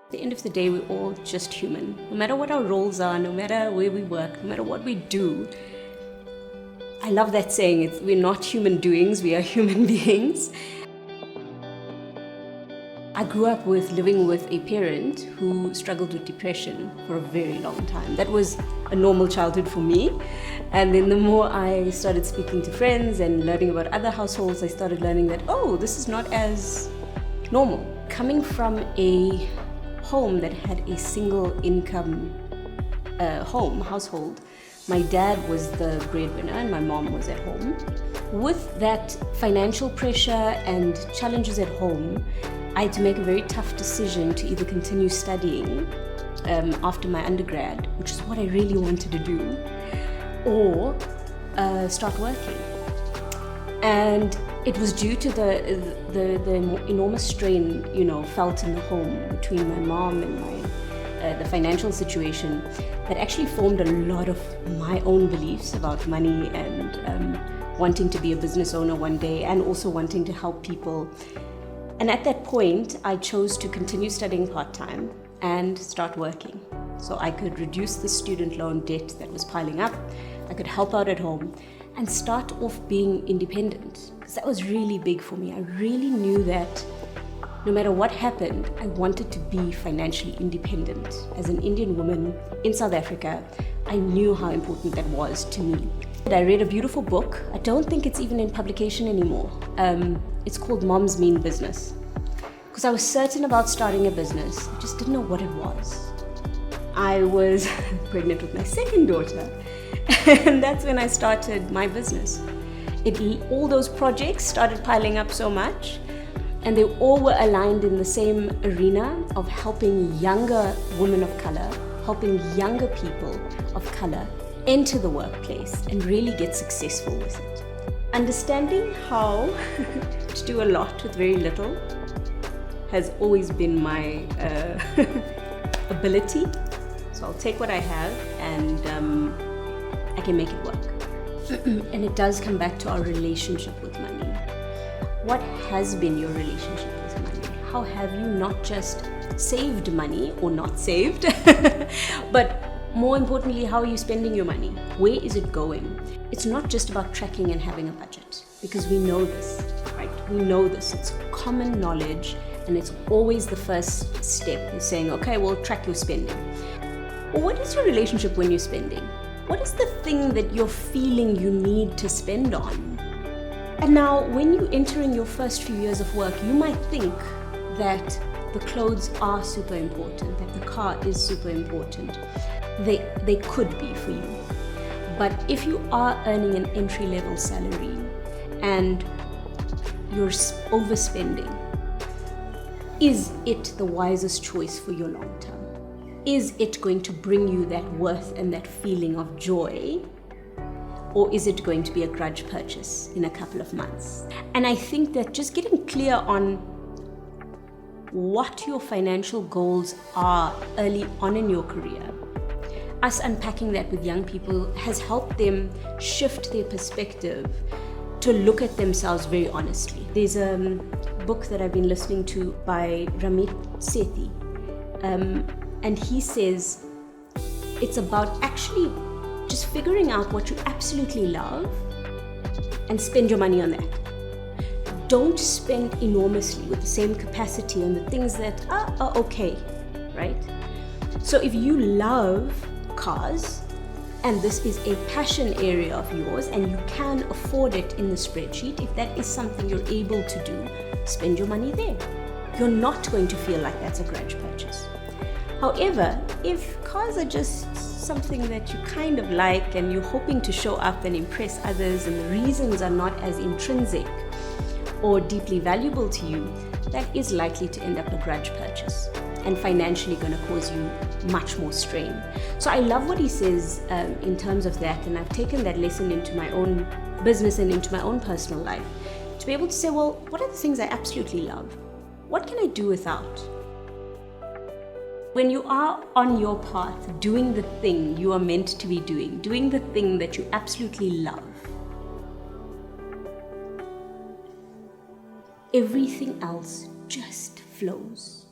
At the end of the day, we're all just human. No matter what our roles are, no matter where we work, no matter what we do. I love that saying, we're not human doings, we are human beings. I grew up living with a parent who struggled with depression for a very long time. That was a normal childhood for me. And then the more I started speaking to friends and learning about other households, I started learning that, this is not as normal. Coming from a home that had a single income household, my dad was the breadwinner and my mom was at home. With that financial pressure and challenges at home, I had to make a very tough decision to either continue studying after my undergrad, which is what I really wanted to do, or start working. And it was due to the enormous strain, felt in the home between my mom and the financial situation that actually formed a lot of my own beliefs about money and wanting to be a business owner one day and also wanting to help people. And at that point, I chose to continue studying part-time and start working. So I could reduce the student loan debt that was piling up, I could help out at home, and start off being independent. Because that was really big for me. I really knew that no matter what happened, I wanted to be financially independent. As an Indian woman in South Africa, I knew how important that was to me. I read a beautiful book. I don't think it's even in publication anymore. It's called Mom's Mean Business. Because I was certain about starting a business, I just didn't know what it was. I was pregnant with my second daughter, and that's when I started my business. All those projects started piling up so much, and they all were aligned in the same arena of helping younger women of color, helping younger people of color enter the workplace and really get successful with it. Understanding how to do a lot with very little has always been my ability. So I'll take what I have and I can make it work. And it does come back to our relationship with money. What has been your relationship with money? How have you not just saved money or not saved, but more importantly, how are you spending your money? Where is it going? It's not just about tracking and having a budget, because we know this, right? We know this. It's common knowledge, and it's always the first step. You're saying, okay, well, track your spending. Or what is your relationship when you're spending? What is the thing that you're feeling you need to spend on? And now, when you enter in your first few years of work, you might think that the clothes are super important, that the car is super important. They could be for you. But if you are earning an entry-level salary and you're overspending, is it the wisest choice for your long term? Is it going to bring you that worth and that feeling of joy? Or is it going to be a grudge purchase in a couple of months? And I think that just getting clear on what your financial goals are early on in your career, us unpacking that with young people has helped them shift their perspective to look at themselves very honestly. There's a book that I've been listening to by Ramit Sethi, and he says it's about actually just figuring out what you absolutely love and spend your money on that. Don't spend enormously with the same capacity on the things that are okay, right? So if you love cars and this is a passion area of yours and you can afford it in the spreadsheet, if that is something you're able to do, spend your money there. You're not going to feel like that's a grudge purchase. However, if cars are just something that you kind of like and you're hoping to show up and impress others and the reasons are not as intrinsic or deeply valuable to you, that is likely to end up a grudge purchase and financially going to cause you much more strain. So I love what he says in terms of that, and I've taken that lesson into my own business and into my own personal life to be able to say, well, what are the things I absolutely love? What can I do without? When you are on your path, doing the thing you are meant to be doing the thing that you absolutely love, everything else just flows.